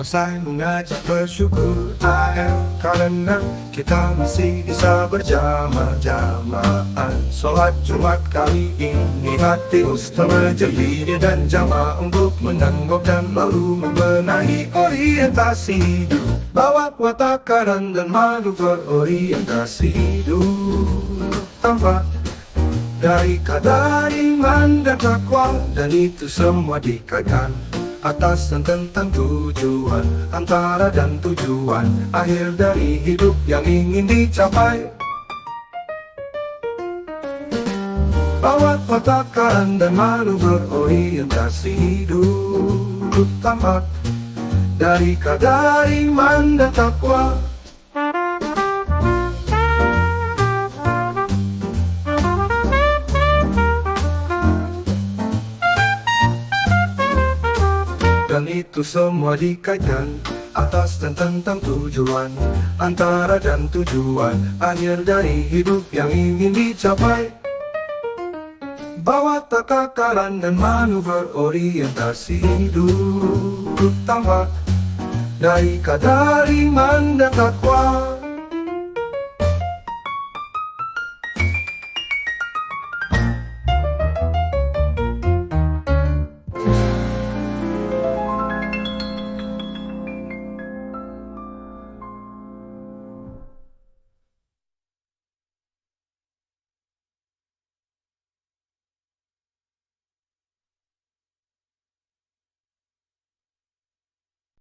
Saya mengajak bersyukur karena kita masih bisa berjamaah-jamaah. Sholat Jumat kali ini hati Ustaz menjadi dan jamaah untuk menanggap dan lalu membenahi orientasi hidup. Bawa takaran dan madu berorientasi hidup tanpa dari kadar iman dan takwa, dan itu semua dikaitkan atas dan tentang tujuan, antara dan tujuan akhir dari hidup yang ingin dicapai. Bawa takaran dan malu berorientasi hidup tamat dari kadar iman dan takwa. Dan itu semua dikaitkan atas dan tentang tujuan, antara dan tujuan akhir dari hidup yang ingin dicapai. Bawa takaran dan manuver orientasi hidup tanpa dari kadar iman dan takwa.